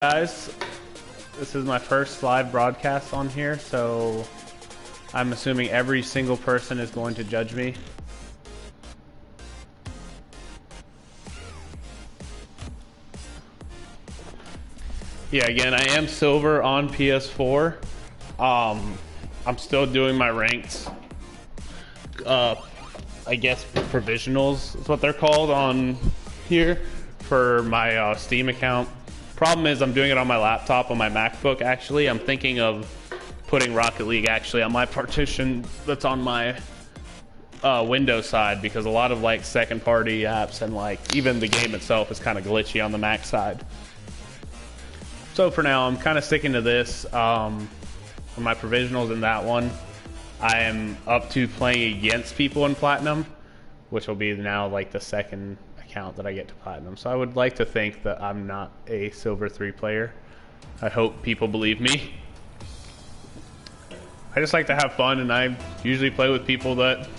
Guys, this is my first live broadcast on here, so I'm assuming every single person is going to judge me. Yeah, again, I am silver on PS4. I'm still doing my ranked, I guess provisionals is what they're called on here for my Steam account. Problem is I'm doing it on my laptop on my MacBook. Actually, I'm thinking of putting Rocket League actually on my partition that's on my Windows side, because a lot of like second party apps and like even the game itself is kind of glitchy on the Mac side. So for now I'm kind of sticking to this. For my provisionals in that one, I am up to playing against people in Platinum, which will be now like the second account that I get to Platinum. So I would like to think that I'm not a Silver 3 player. I hope people believe me. I just like to have fun, and I usually play with people that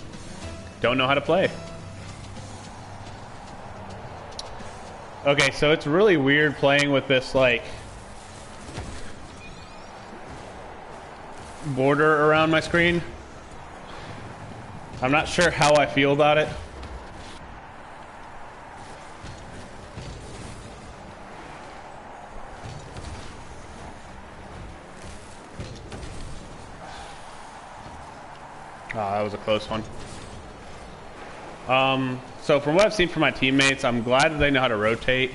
don't know how to play. Okay, so it's really weird playing with this like border around my screen. I'm not sure how I feel about it. Oh, that was a close one. So from what I've seen from my teammates, I'm glad that they know how to rotate.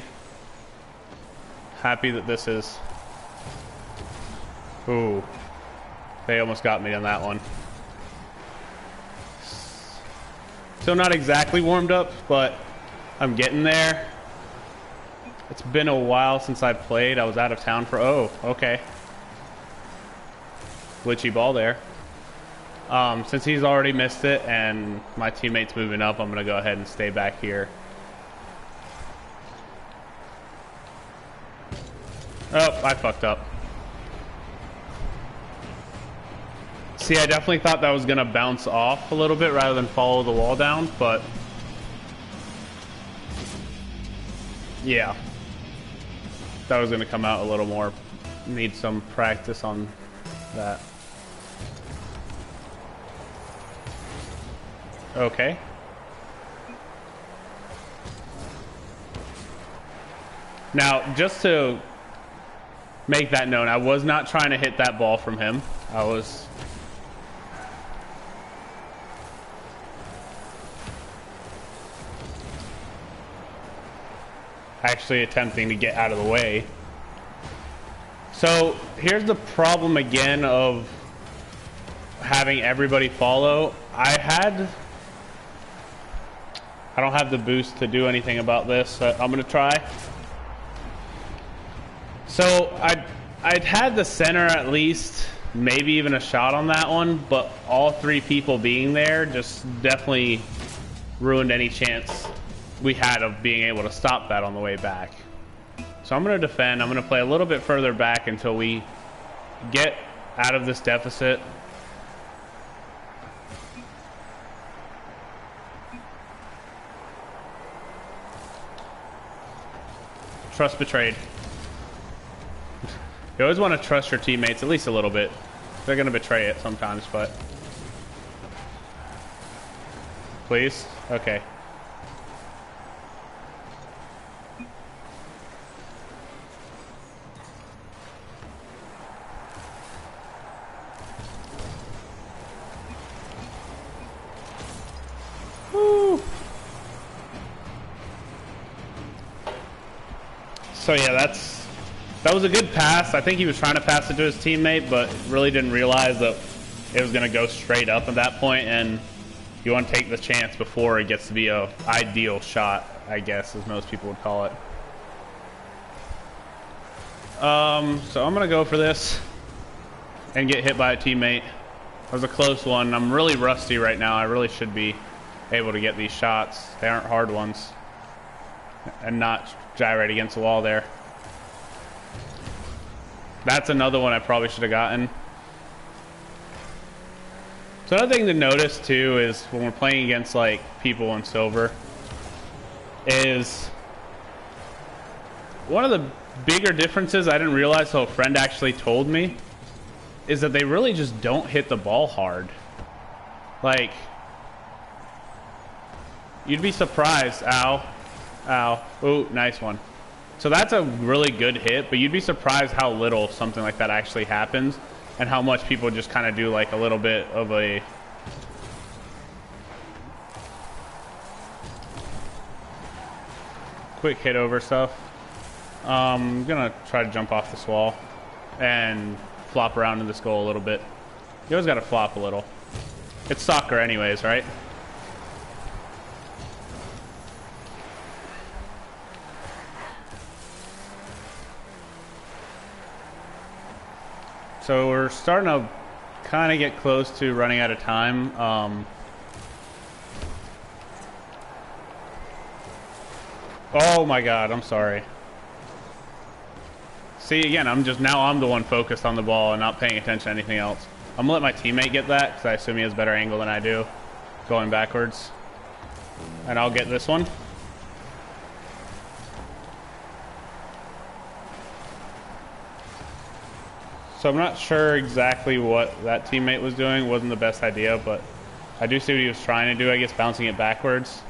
Happy that this is... Ooh. They almost got me on that one. Still not exactly warmed up, but I'm getting there. It's been a while since I've played. I was out of town for... Oh, okay. Glitchy ball there. Since he's already missed it and my teammate's moving up, I'm going to go ahead and stay back here. Oh, I fucked up. See, I definitely thought that was going to bounce off a little bit rather than follow the wall down, but... yeah. That was going to come out a little more. Need some practice on that. Okay. Now, just to make that known, I was not trying to hit that ball from him. I was... actually attempting to get out of the way. So, here's the problem again of having everybody follow. I don't have the boost to do anything about this, so I'm gonna try. So I'd had the center at least, maybe even a shot on that one, but all three people being there just definitely ruined any chance we had of being able to stop that on the way back. So I'm gonna defend. I'm gonna play a little bit further back until we get out of this deficit. Trust betrayed. You always want to trust your teammates at least a little bit. They're going to betray it sometimes, but... Please? Okay. Woo! So yeah, that was a good pass. I think he was trying to pass it to his teammate, but really didn't realize that it was going to go straight up at that point, and you want to take the chance before it gets to be a ideal shot, I guess, as most people would call it. So I'm going to go for this and get hit by a teammate. That was a close one. I'm really rusty right now. I really should be able to get these shots. They aren't hard ones. And not gyrate against the wall there. That's another one I probably should have gotten. So another thing to notice too is when we're playing against like people in silver is one of the bigger differences I didn't realize till a friend actually told me is that they really just don't hit the ball hard. Like, you'd be surprised. Ow. Ow. Ooh, nice one. So that's a really good hit, but you'd be surprised how little something like that actually happens and how much people just kind of do like a little bit of a quick hit over stuff. I'm gonna try to jump off this wall and flop around in this goal a little bit. You always gotta flop a little. It's soccer anyways, right? So we're starting to kind of get close to running out of time. Oh my God, I'm sorry. See, again, I'm the one focused on the ball and not paying attention to anything else. I'm gonna let my teammate get that because I assume he has better angle than I do going backwards. And I'll get this one. So I'm not sure exactly what that teammate was doing. Wasn't the best idea, but I do see what he was trying to do, I guess, bouncing it backwards.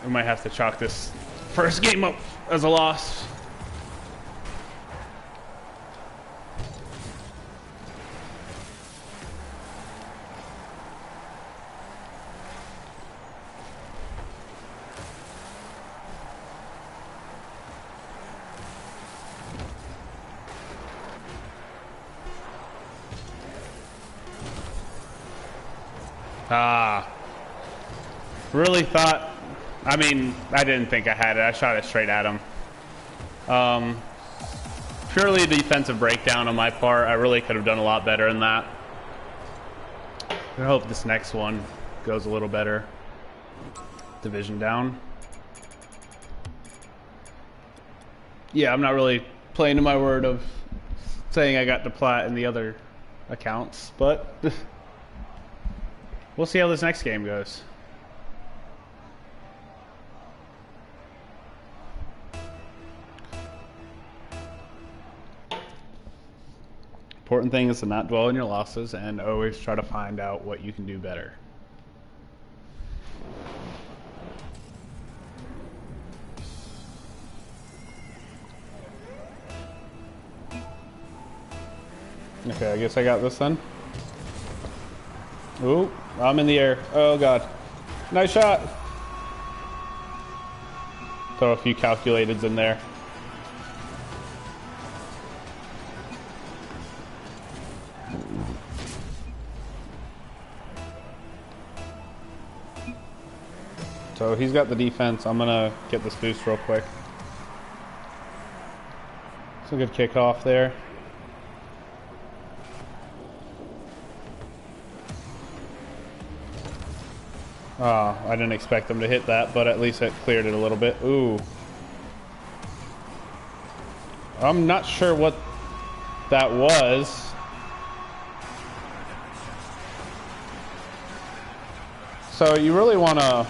We might have to chalk this first game up as a loss. Really thought, I mean, I didn't think I had it. I shot it straight at him. Purely a defensive breakdown on my part. I really could have done a lot better than that. I hope this next one goes a little better. Division down. Yeah, I'm not really playing to my word of saying I got the plat in the other accounts, but we'll see how this next game goes. Important thing is to not dwell on your losses and always try to find out what you can do better. Okay, I guess I got this then. Ooh, I'm in the air. Oh God. Nice shot. Throw a few calculateds in there. So he's got the defense. I'm gonna get this boost real quick. It's a good kickoff there. Oh, I didn't expect them to hit that, but at least it cleared it a little bit. Ooh. I'm not sure what that was. So you really want to...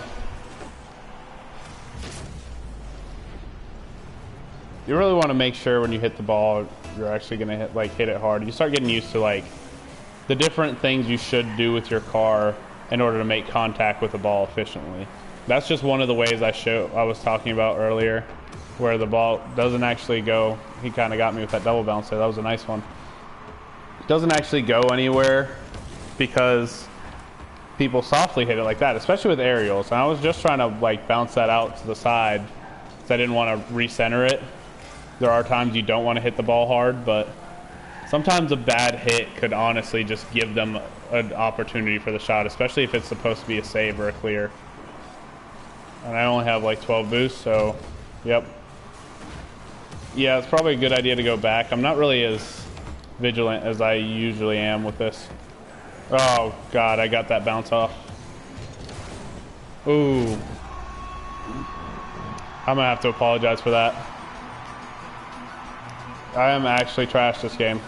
You really want to make sure when you hit the ball, you're actually going to hit it hard. You start getting used to like the different things you should do with your car in order to make contact with the ball efficiently. That's just one of the ways I was talking about earlier, where the ball doesn't actually go. He kind of got me with that double bounce there. That was a nice one. It doesn't actually go anywhere because people softly hit it like that, especially with aerials. And I was just trying to like bounce that out to the side because I didn't want to recenter it. There are times you don't want to hit the ball hard, but sometimes a bad hit could honestly just give them an opportunity for the shot, especially if it's supposed to be a save or a clear. And I only have like 12 boosts, so yep. Yeah, it's probably a good idea to go back. I'm not really as vigilant as I usually am with this. Oh God, I got that bounce off. Ooh. I'm gonna have to apologize for that. I am actually trash this game.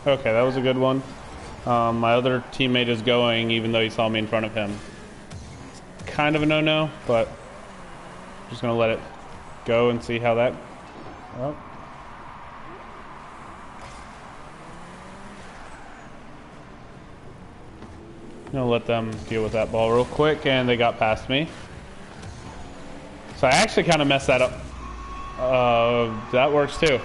Okay, that was a good one. My other teammate is going, even though he saw me in front of him. Kind of a no-no, but just gonna let it go and see how that. Oh. Gonna let them deal with that ball real quick, and they got past me. So I actually kind of messed that up. That works too.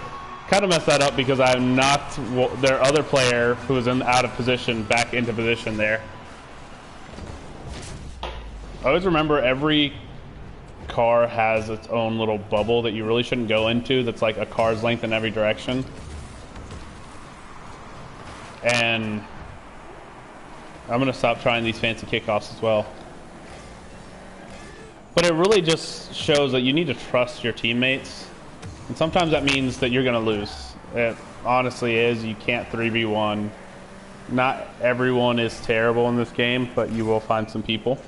Kind of messed that up because I knocked their other player who was out of position back into position there. I always remember every car has its own little bubble that you really shouldn't go into that's like a car's length in every direction. And I'm going to stop trying these fancy kickoffs as well. But it really just shows that you need to trust your teammates. And sometimes that means that you're going to lose. It honestly is. You can't 3v1. Not everyone is terrible in this game, but you will find some people.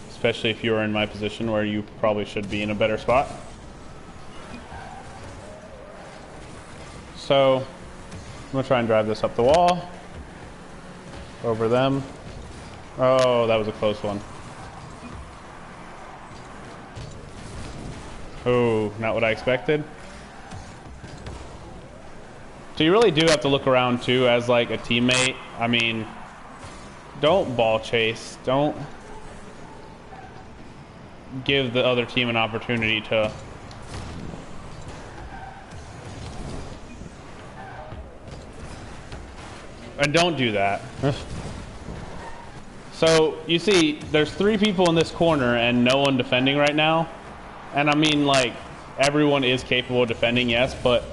Especially if you are in my position where you probably should be in a better spot. So, I'm going to try and drive this up the wall. Over them. Oh, that was a close one. Oh, not what I expected. So you really do have to look around too as like a teammate. I mean, don't ball chase. Don't give the other team an opportunity to and don't do that. So you see there's 3 people in this corner and no one defending right now. And I mean, like, everyone is capable of defending, yes, but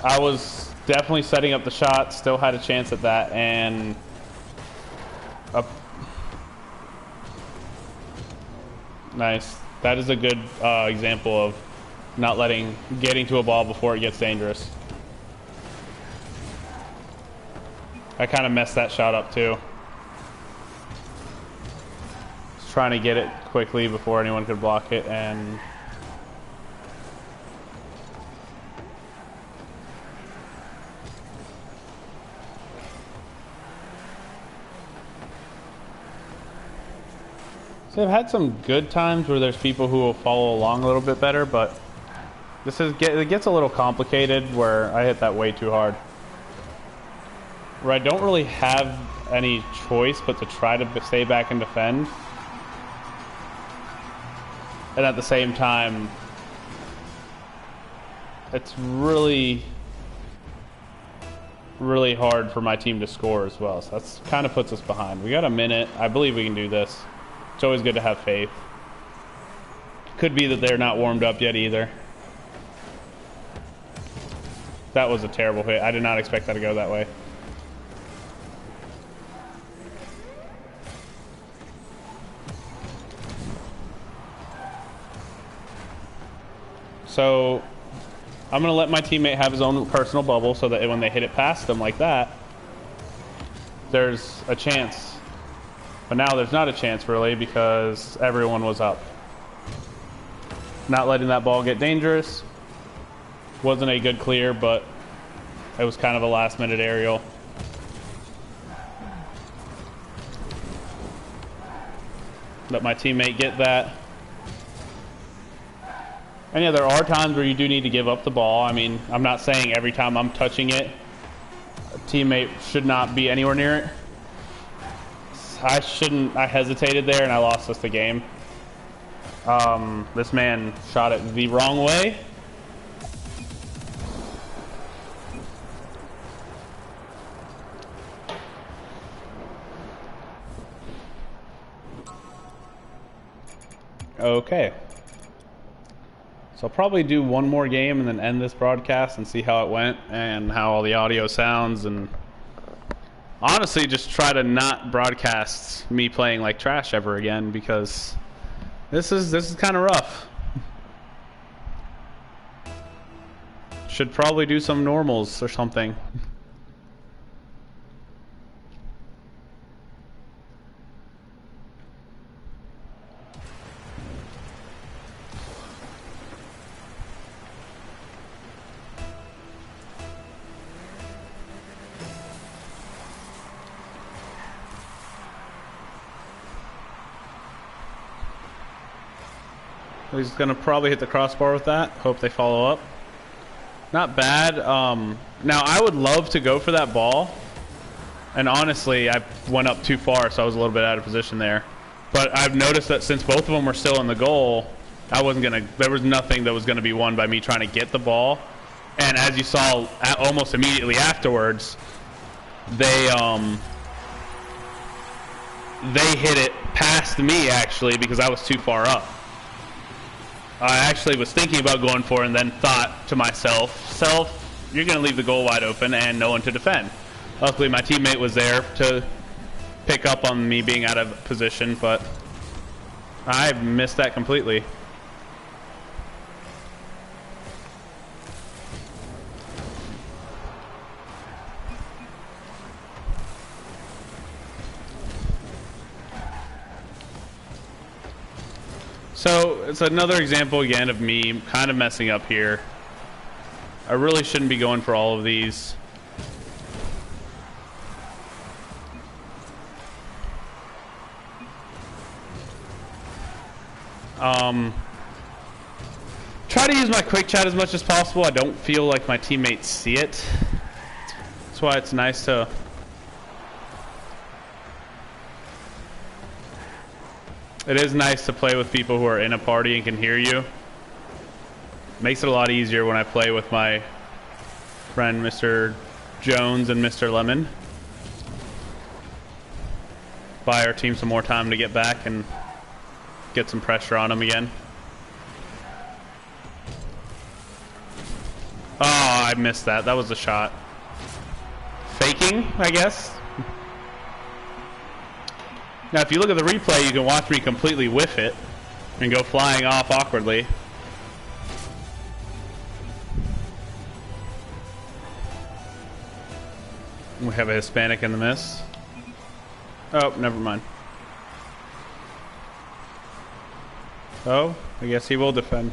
I was definitely setting up the shot, still had a chance at that, and nice. That is a good example of not getting to a ball before it gets dangerous. I kind of messed that shot up too. Just trying to get it quickly before anyone could block it, and so I've had some good times where there's people who will follow along a little bit better, but it gets a little complicated where I hit that way too hard. Where I don't really have any choice but to try to stay back and defend. And at the same time, it's really, really hard for my team to score as well. So that's kind of puts us behind. We got a minute. I believe we can do this. It's always good to have faith. Could be that they're not warmed up yet either. That was a terrible hit. I did not expect that to go that way. So I'm going to let my teammate have his own personal bubble so that when they hit it past them like that, there's a chance. But now there's not a chance really because everyone was up. Not letting that ball get dangerous. Wasn't a good clear, but it was kind of a last minute aerial. Let my teammate get that. And yeah, there are times where you do need to give up the ball. I mean, I'm not saying every time I'm touching it, a teammate should not be anywhere near it. I hesitated there and I lost us the game. This man shot it the wrong way. Okay. So I'll probably do one more game and then end this broadcast and see how it went and how all the audio sounds, and honestly just try to not broadcast me playing like trash ever again, because this is kind of rough. Should probably do some normals or something. He's gonna probably hit the crossbar with that. Hope they follow up. Not bad. Now I would love to go for that ball, and honestly I went up too far, so I was a little bit out of position there. But I've noticed that since both of them were still in the goal, there was nothing that was gonna be won by me trying to get the ball. And as you saw, almost immediately afterwards, they hit it past me actually, because I was too far up. I actually was thinking about going for it and then thought to myself, you're going to leave the goal wide open and no one to defend. Luckily, my teammate was there to pick up on me being out of position, but I missed that completely. So it's another example again of me kind of messing up here. I really shouldn't be going for all of these. Try to use my quick chat as much as possible. I don't feel like my teammates see it. That's why it's nice to... It is nice to play with people who are in a party and can hear you. Makes it a lot easier when I play with my friend Mr. Jones and Mr. Lemon. Buy our team some more time to get back and get some pressure on them again. Oh, I missed that. That was a shot. Faking, I guess. Now, if you look at the replay, you can watch me completely whiff it and go flying off awkwardly. We have a Hispanic in the miss. Oh, never mind. Oh, I guess he will defend.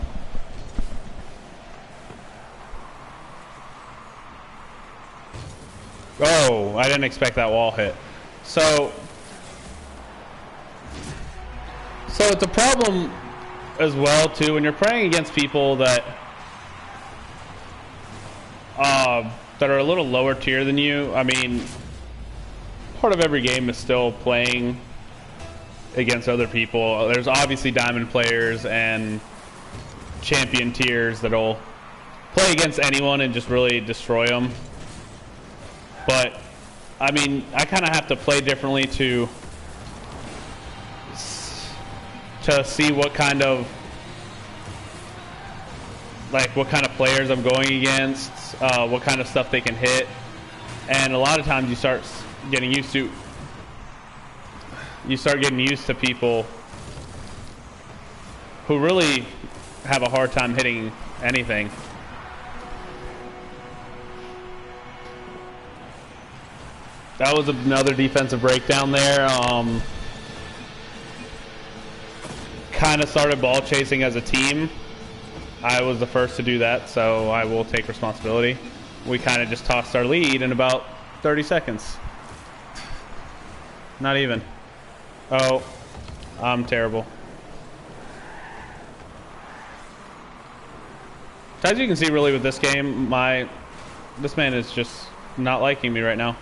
Oh, I didn't expect that wall hit. So it's a problem as well too when you're playing against people that are a little lower tier than you. I mean, part of every game is still playing against other people. There's obviously diamond players and champion tiers that'll play against anyone and just really destroy them. But I mean, I kind of have to play differently to see what kind of players I'm going against, what kind of stuff they can hit, and a lot of times you start getting used to people who really have a hard time hitting anything. That was another defensive breakdown there. Kind of started ball chasing as a team. I was the first to do that, so I will take responsibility. We kind of just tossed our lead in about 30 seconds. Not even. Oh, I'm terrible. As you can see, really, with this game, this man is just not liking me right now.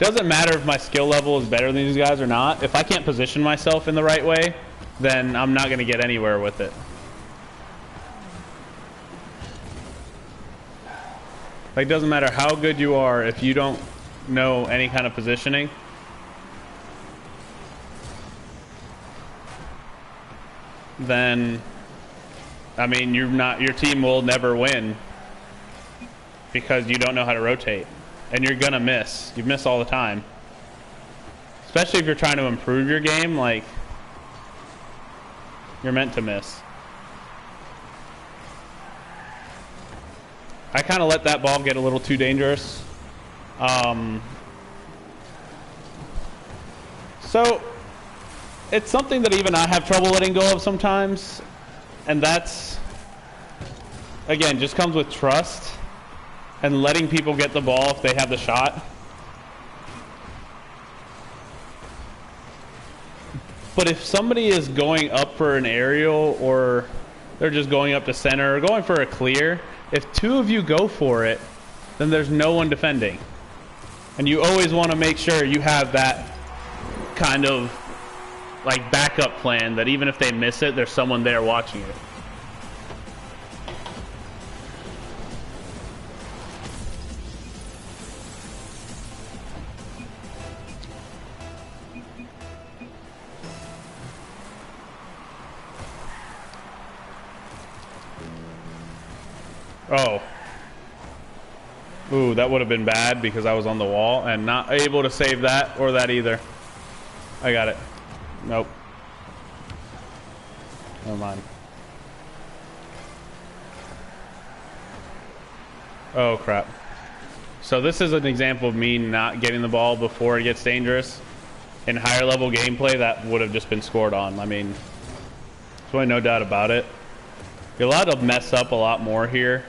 Doesn't matter if my skill level is better than these guys or not. If I can't position myself in the right way, then I'm not going to get anywhere with it. Like, doesn't matter how good you are if you don't know any kind of positioning. Then I mean, your team will never win because you don't know how to rotate. And you're gonna miss. You miss all the time. Especially if you're trying to improve your game, like, you're meant to miss. I kind of let that ball get a little too dangerous. So, it's something that even I have trouble letting go of sometimes. And that's, again, just comes with trust and letting people get the ball if they have the shot. But if somebody is going up for an aerial, or they're just going up to center, or going for a clear, if two of you go for it, then there's no one defending. And you always want to make sure you have that kind of like backup plan, that even if they miss it, there's someone there watching it. Oh. Ooh, that would have been bad because I was on the wall and not able to save that or that either. I got it. Nope. Never mind. Oh, crap. So this is an example of me not getting the ball before it gets dangerous. In higher level gameplay, that would have just been scored on. I mean, there's really no doubt about it. You're allowed to mess up a lot more here.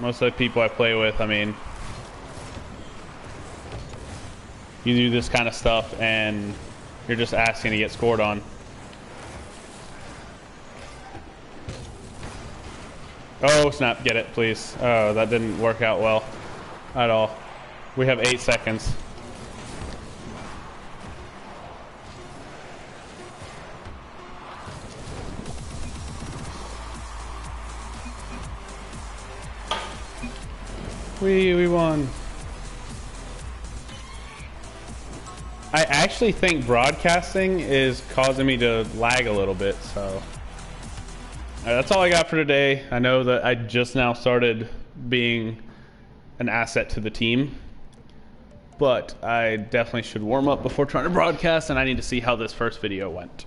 Most of the people I play with, I mean, you do this kind of stuff and you're just asking to get scored on. Oh, snap, get it, please. Oh, that didn't work out well at all. We have 8 seconds. We won. I actually think broadcasting is causing me to lag a little bit, so that's all I got for today. I know that I just now started being an asset to the team, but I definitely should warm up before trying to broadcast, and I need to see how this first video went.